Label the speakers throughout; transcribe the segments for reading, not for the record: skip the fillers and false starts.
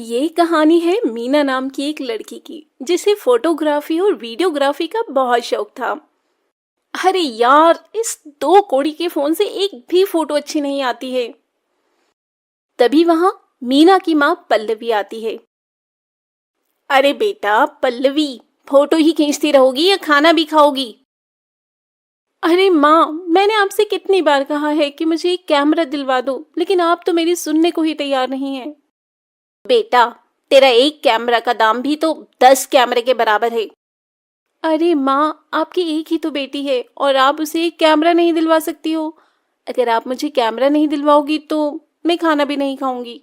Speaker 1: ये कहानी है मीना नाम की एक लड़की की जिसे फोटोग्राफी और वीडियोग्राफी का बहुत शौक था। अरे यार, इस 2 कौड़ी के फोन से एक भी फोटो अच्छी नहीं आती है। तभी वहां मीना की माँ पल्लवी आती है। अरे बेटा पल्लवी, फोटो ही खींचती रहोगी या खाना भी खाओगी? अरे माँ, मैंने आपसे कितनी बार कहा है कि मुझे एक कैमरा दिलवा दो, लेकिन आप तो मेरी सुनने को ही तैयार नहीं है। बेटा, तेरा एक कैमरा का दाम भी तो 10 कैमरे के बराबर है। अरे माँ, आपकी एक ही तो बेटी है और आप उसे एक कैमरा नहीं दिलवा सकती हो। अगर आप मुझे कैमरा नहीं दिलवाओगी तो मैं खाना भी नहीं खाऊंगी।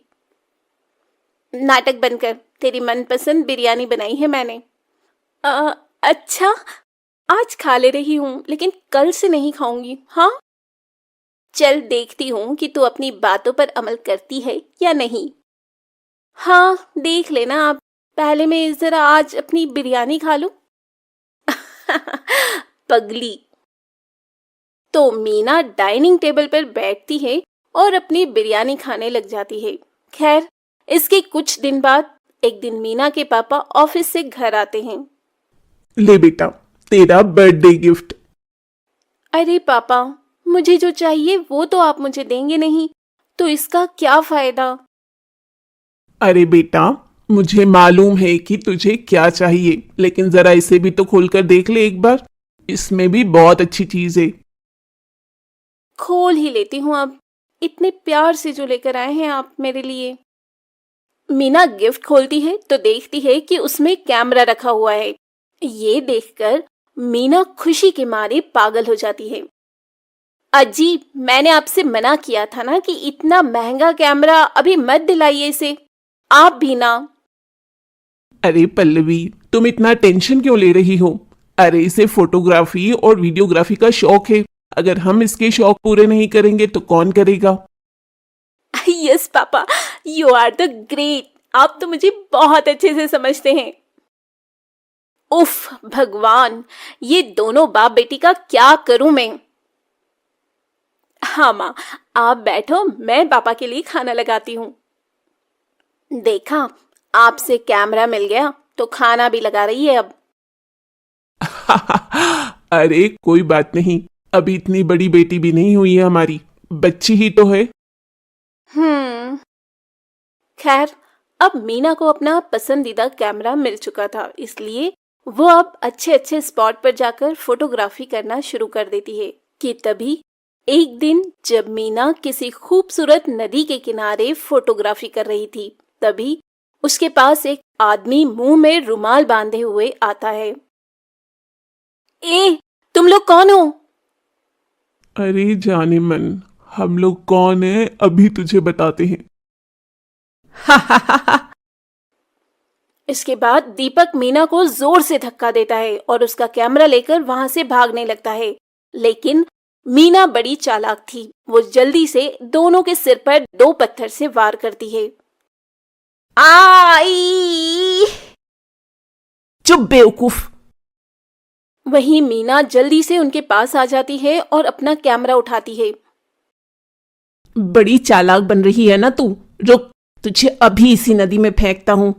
Speaker 1: नाटक बंद कर, तेरी मनपसंद बिरयानी बनाई है मैंने। अच्छा, आज खा ले रही हूँ लेकिन कल से नहीं खाऊंगी। हाँ, चल देखती हूँ कि तू अपनी बातों पर अमल करती है या नहीं। हाँ, देख लेना आप। पहले मैं जरा आज अपनी बिरयानी खा लूं। पगली। तो मीना डाइनिंग टेबल पर बैठती है और अपनी बिरयानी खाने लग जाती है। खैर, इसके कुछ दिन बाद एक दिन मीना के पापा ऑफिस से घर आते हैं।
Speaker 2: ले बेटा, तेरा बर्थडे गिफ्ट।
Speaker 1: अरे पापा, मुझे जो चाहिए वो तो आप मुझे देंगे नहीं, तो इसका क्या फायदा?
Speaker 2: अरे बेटा, मुझे मालूम है कि तुझे क्या चाहिए, लेकिन जरा इसे भी तो खोलकर देख ले एक बार। इसमें भी बहुत अच्छी चीज है।
Speaker 1: खोल ही लेती हूँ अब। इतने प्यार से जो लेकर आए हैं आप मेरे लिए। मीना गिफ्ट खोलती है तो देखती है कि उसमें कैमरा रखा हुआ है। ये देखकर मीना खुशी के मारे पागल हो जाती है। अजी, मैंने आपसे मना किया था ना कि इतना महंगा कैमरा अभी मत दिलाइए इसे। आप भी ना।
Speaker 2: अरे पल्लवी, तुम इतना टेंशन क्यों ले रही हो? अरे इसे फोटोग्राफी और वीडियोग्राफी का शौक है। अगर हम इसके शौक पूरे नहीं करेंगे तो कौन करेगा?
Speaker 1: Yes papa, you are the great. आप तो मुझे बहुत अच्छे से समझते हैं। उफ भगवान, ये दोनों बाप बेटी का क्या करूं मैं। हाँ माँ, आप बैठो, मैं पापा के लिए खाना लगाती हूँ। देखा, आपसे कैमरा मिल गया तो खाना भी लगा रही है अब।
Speaker 2: अरे कोई बात नहीं, अभी इतनी बड़ी बेटी भी नहीं हुई है हमारी, बच्ची ही तो है।
Speaker 1: हम्म। खैर, अब मीना को अपना पसंदीदा कैमरा मिल चुका था, इसलिए वो अब अच्छे अच्छे स्पॉट पर जाकर फोटोग्राफी करना शुरू कर देती है। कि तभी एक दिन जब मीना किसी खूबसूरत नदी के किनारे फोटोग्राफी कर रही थी, तभी उसके पास एक आदमी मुंह में रुमाल बांधे हुए आता है। ए, तुम लोग कौन हो?
Speaker 2: अरे जाने मन, हम लोग कौन है अभी तुझे बताते हैं।
Speaker 1: इसके बाद दीपक मीना को जोर से धक्का देता है और उसका कैमरा लेकर वहां से भागने लगता है। लेकिन मीना बड़ी चालाक थी। वो जल्दी से दोनों के सिर पर 2 पत्थर से वार करती है। आई!
Speaker 2: चुप बेवकूफ।
Speaker 1: वहीं मीना जल्दी से उनके पास आ जाती है और अपना कैमरा उठाती है।
Speaker 2: बड़ी चालाक बन रही है ना तू। रुक, तुझे अभी इसी नदी में फेंकता हूं।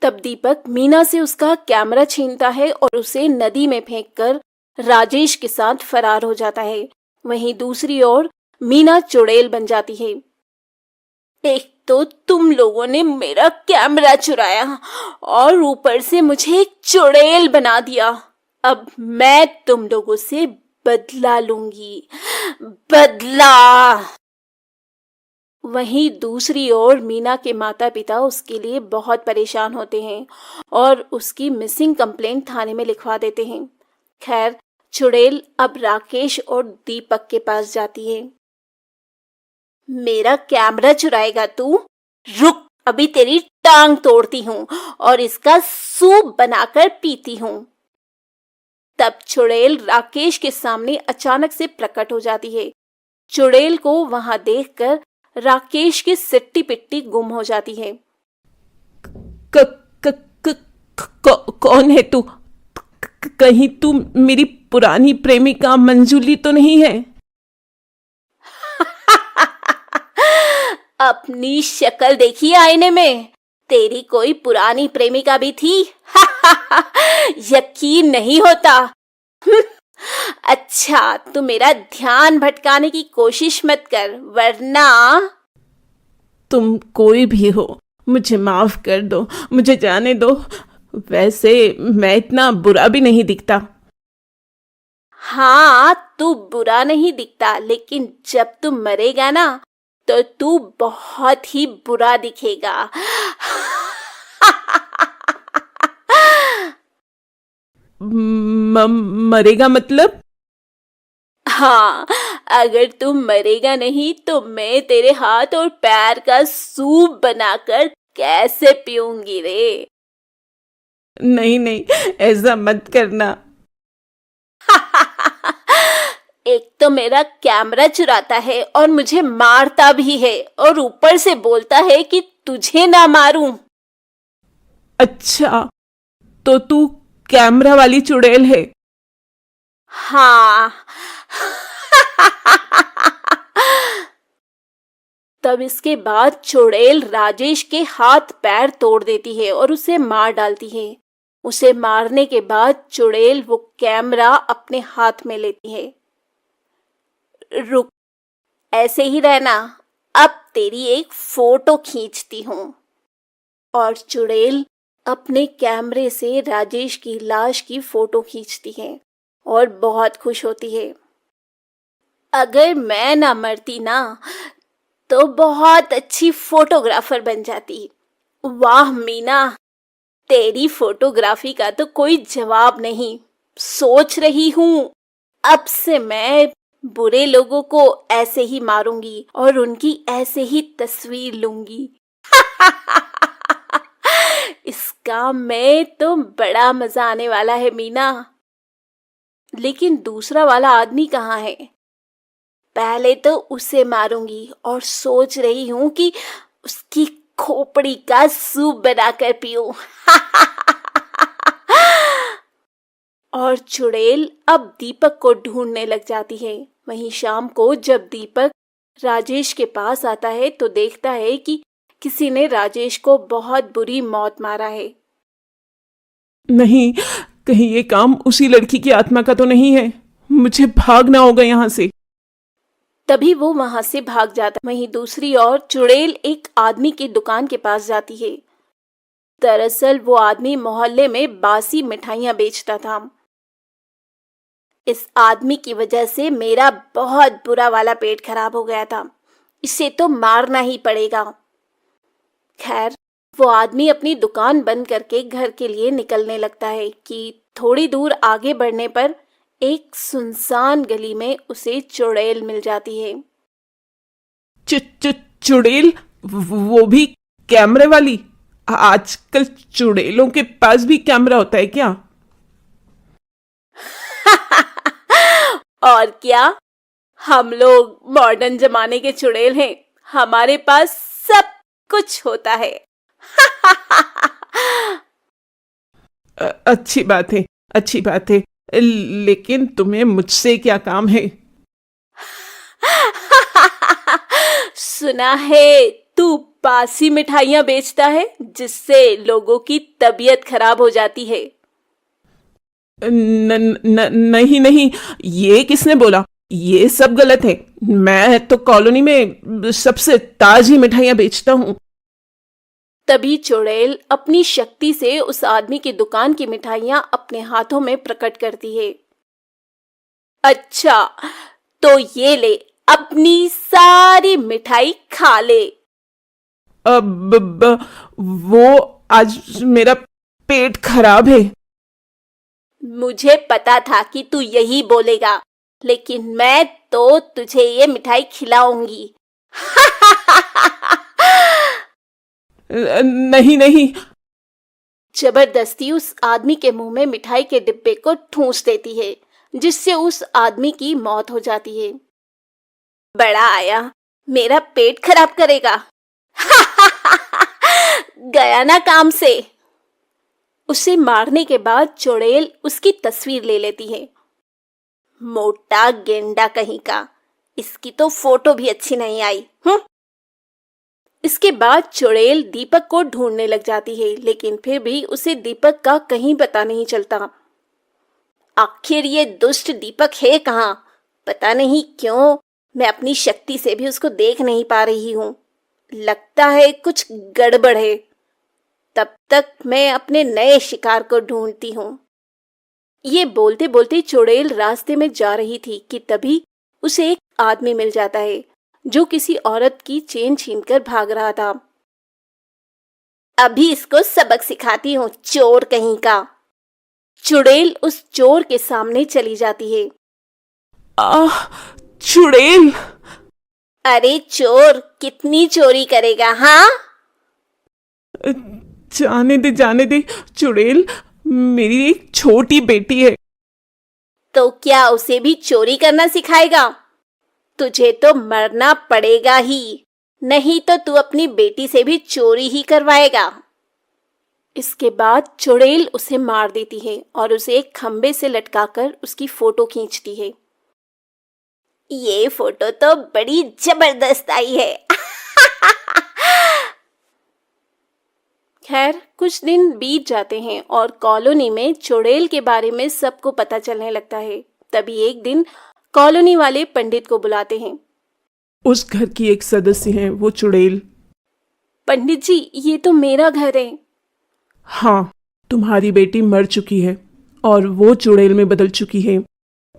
Speaker 1: तब दीपक मीना से उसका कैमरा छीनता है और उसे नदी में फेंककर राजेश के साथ फरार हो जाता है। वहीं दूसरी ओर मीना चुड़ैल बन जाती है। एक तो तुम लोगों ने मेरा कैमरा चुराया और ऊपर से मुझे एक चुड़ैल बना दिया। अब मैं तुम लोगों से बदला लूंगी, बदला। वहीं दूसरी ओर मीना के माता पिता उसके लिए बहुत परेशान होते हैं और उसकी मिसिंग कंप्लेंट थाने में लिखवा देते हैं। खैर, चुड़ैल अब राकेश और दीपक के पास जाती है। मेरा कैमरा चुराएगा तू? रुक, अभी तेरी टांग तोड़ती हूँ और इसका सूप बनाकर पीती हूँ। तब चुड़ैल राकेश के सामने अचानक से प्रकट हो जाती है। चुड़ैल को वहां देखकर राकेश की सिट्टी पिट्टी गुम हो जाती है।
Speaker 2: क, क, क, कौन है तू? कहीं तू मेरी पुरानी प्रेमिका मंजूली तो नहीं है?
Speaker 1: अपनी शक्ल देखी आईने में? तेरी कोई पुरानी प्रेमिका भी थी? यकीन नहीं होता। अच्छा, तू मेरा ध्यान भटकाने की कोशिश मत कर, वरना।
Speaker 3: तुम कोई भी हो, मुझे माफ कर दो, मुझे जाने दो। वैसे मैं इतना बुरा भी नहीं दिखता।
Speaker 1: हाँ, तू बुरा नहीं दिखता, लेकिन जब तू मरेगा ना, तो तू बहुत ही बुरा दिखेगा।
Speaker 3: मरेगा मतलब?
Speaker 1: हाँ, अगर तू मरेगा नहीं तो मैं तेरे हाथ और पैर का सूप बनाकर कैसे पीऊंगी रे?
Speaker 3: नहीं नहीं, ऐसा मत करना।
Speaker 1: एक तो मेरा कैमरा चुराता है और मुझे मारता भी है, और ऊपर से बोलता है कि तुझे ना मारूं।
Speaker 3: अच्छा, तो तू कैमरा वाली चुड़ैल है?
Speaker 1: हाँ। तब इसके बाद चुड़ैल राजेश के हाथ पैर तोड़ देती है और उसे मार डालती है। उसे मारने के बाद चुड़ैल वो कैमरा अपने हाथ में लेती है। रुक, ऐसे ही रहना, अब तेरी एक फोटो खींचती हूँ। और चुड़ैल अपने कैमरे से राजेश की लाश की फोटो खींचती है और बहुत खुश होती है। अगर मैं ना मरती ना, तो बहुत अच्छी फोटोग्राफर बन जाती। वाह मीना, तेरी फोटोग्राफी का तो कोई जवाब नहीं। सोच रही हूँ, अब से मैं बुरे लोगों को ऐसे ही मारूंगी और उनकी ऐसे ही तस्वीर लूंगी। इस काम में तो बड़ा मजा आने वाला है मीना। लेकिन दूसरा वाला आदमी कहाँ है? पहले तो उसे मारूंगी और सोच रही हूँ कि उसकी खोपड़ी का सूप बनाकर पीऊं। और चुड़ैल अब दीपक को ढूंढने लग जाती है। वहीं शाम को जब दीपक राजेश के पास आता है तो देखता है कि किसी ने राजेश को बहुत बुरी मौत मारा है।
Speaker 3: नहीं, कहीं ये काम उसी लड़की की आत्मा का तो नहीं है? मुझे भागना होगा यहाँ से।
Speaker 1: तभी वो वहां से भाग जाता। वहीं दूसरी ओर चुड़ैल एक आदमी की दुकान के पास जाती है। दरअसल वो आदमी मोहल्ले में बासी मिठाइयां बेचता था। इस आदमी की वजह से मेरा बहुत बुरा वाला पेट खराब हो गया था। इसे तो मारना ही पड़ेगा। खैर, वो आदमी अपनी दुकान बंद करके घर के लिए निकलने लगता है कि थोड़ी दूर आगे बढ़ने पर एक सुनसान गली में उसे चुड़ैल मिल जाती है।
Speaker 3: चुड़ैल? वो भी कैमरे वाली? आजकल चुड़ैलों के पास भी कैमरा होता है क्या?
Speaker 1: और क्या, हम लोग मॉडर्न जमाने के चुड़ैल हैं। हमारे पास सब कुछ होता है।
Speaker 3: अच्छी बात है, अच्छी बात है। लेकिन तुम्हें मुझसे क्या काम है?
Speaker 1: सुना है तू बासी मिठाइयां बेचता है, जिससे लोगों की तबीयत खराब हो जाती है।
Speaker 3: नहीं नहीं, ये किसने बोला? ये सब गलत है। मैं तो कॉलोनी में सबसे ताजी मिठाइयां बेचता हूँ।
Speaker 1: तभी चुड़ैल अपनी शक्ति से उस आदमी की दुकान की मिठाइयां अपने हाथों में प्रकट करती है। अच्छा, तो ये ले, अपनी सारी मिठाई खा ले।
Speaker 3: वो आज मेरा पेट खराब है।
Speaker 1: मुझे पता था कि तू यही बोलेगा, लेकिन मैं तो तुझे ये मिठाई खिलाऊंगी।
Speaker 3: नहीं नहीं।
Speaker 1: जबरदस्ती उस आदमी के मुंह में मिठाई के डिब्बे को ठूंस देती है, जिससे उस आदमी की मौत हो जाती है। बड़ा आया, मेरा पेट खराब करेगा। गया ना काम से। उसे मारने के बाद चुड़ैल उसकी तस्वीर ले लेती है। मोटा गेंडा कहीं का, इसकी तो फोटो भी अच्छी नहीं आई। इसके बाद चुड़ैल दीपक को ढूंढने लग जाती है, लेकिन फिर भी उसे दीपक का कहीं पता नहीं चलता। आखिर ये दुष्ट दीपक है कहाँ? पता नहीं क्यों मैं अपनी शक्ति से भी उसको देख नहीं पा रही हूँ। लगता है कुछ गड़बड़ है। तब तक मैं अपने नए शिकार को ढूंढती हूँ। ये बोलते बोलते चुड़ैल रास्ते में जा रही थी कि तभी उसे एक आदमी मिल जाता है जो किसी औरत की चेन छीनकर भाग रहा था। अभी इसको सबक सिखाती हूँ, चोर कहीं का। चुड़ैल उस चोर के सामने चली जाती है।
Speaker 2: आह, चुड़ैल!
Speaker 1: अरे चोर, कितनी चोरी करेगा? हाँ,
Speaker 2: जाने दे चुड़ैल, मेरी एक छोटी बेटी है।
Speaker 1: तो क्या उसे भी चोरी करना सिखाएगा? तुझे तो मरना पड़ेगा ही, नहीं तो तू अपनी बेटी से भी चोरी ही करवाएगा। इसके बाद चुड़ैल उसे मार देती है और उसे एक खंबे से लटकाकर उसकी फोटो खींचती है। ये फोटो तो बड़ी जबरदस्त आई है। खैर, कुछ दिन बीत जाते हैं और कॉलोनी में चुड़ैल के बारे में सबको पता चलने लगता है। तभी एक दिन कॉलोनी वाले पंडित को बुलाते हैं।
Speaker 2: उस घर की एक सदस्य है वो चुड़ैल।
Speaker 1: पंडित जी, ये तो मेरा घर है।
Speaker 2: हाँ, तुम्हारी बेटी मर चुकी है और वो चुड़ैल में बदल चुकी है।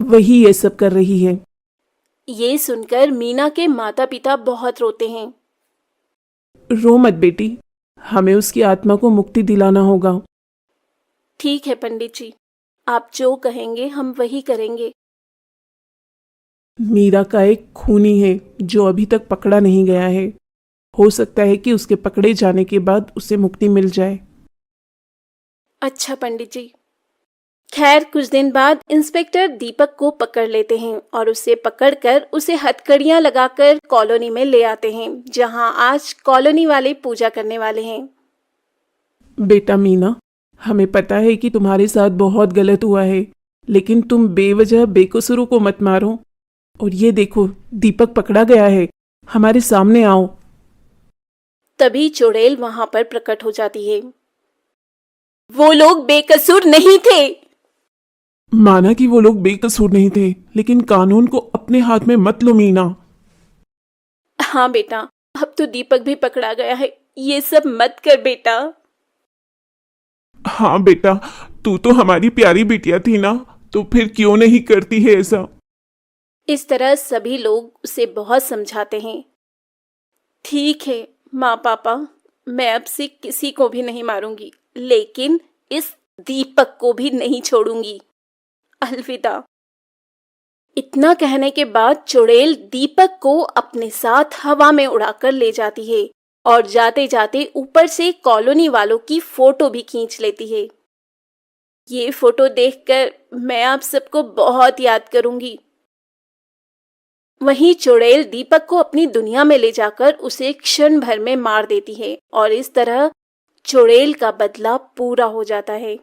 Speaker 2: वही ये सब कर रही है।
Speaker 1: ये सुनकर मीना के माता पिता बहुत रोते हैं।
Speaker 2: रो मत बेटी, हमें उसकी आत्मा को मुक्ति दिलाना होगा।
Speaker 1: ठीक है पंडित जी, आप जो कहेंगे हम वही करेंगे।
Speaker 2: मीरा का एक खूनी है जो अभी तक पकड़ा नहीं गया है। हो सकता है कि उसके पकड़े जाने के बाद उसे मुक्ति मिल जाए।
Speaker 1: अच्छा पंडित जी। खैर, कुछ दिन बाद इंस्पेक्टर दीपक को पकड़ लेते हैं और उसे पकड़कर उसे हथकड़ियां लगाकर कॉलोनी में ले आते हैं, जहां आज कॉलोनी वाले पूजा करने वाले हैं।
Speaker 2: बेटा मीना, हमें पता है कि तुम्हारे साथ बहुत गलत हुआ है, लेकिन तुम बेवजह बेकसूरों को मत मारो। और ये देखो, दीपक पकड़ा गया है, हमारे सामने आओ।
Speaker 1: तभी चुड़ैल वहां पर प्रकट हो जाती है। वो लोग बेकसूर नहीं थे।
Speaker 2: माना कि वो लोग बेकसूर नहीं थे, लेकिन कानून को अपने हाथ में मत लो मीना।
Speaker 1: हाँ बेटा, अब तो दीपक भी पकड़ा गया है, ये सब मत कर बेटा।
Speaker 2: हाँ बेटा, तू तो हमारी प्यारी बिटिया थी ना, तो फिर क्यों नहीं करती है ऐसा?
Speaker 1: इस तरह सभी लोग उसे बहुत समझाते हैं। ठीक है माँ पापा, मैं अब से किसी को भी नहीं मारूंगी, लेकिन इस दीपक को भी नहीं छोड़ूंगी। अलविदा। इतना कहने के बाद चुड़ैल दीपक को अपने साथ हवा में उड़ाकर ले जाती है और जाते जाते ऊपर से कॉलोनी वालों की फोटो भी खींच लेती है। ये फोटो देखकर मैं आप सबको बहुत याद करूंगी। वहीं चुड़ैल दीपक को अपनी दुनिया में ले जाकर उसे क्षण भर में मार देती है और इस तरह चुड़ैल का बदला पूरा हो जाता है।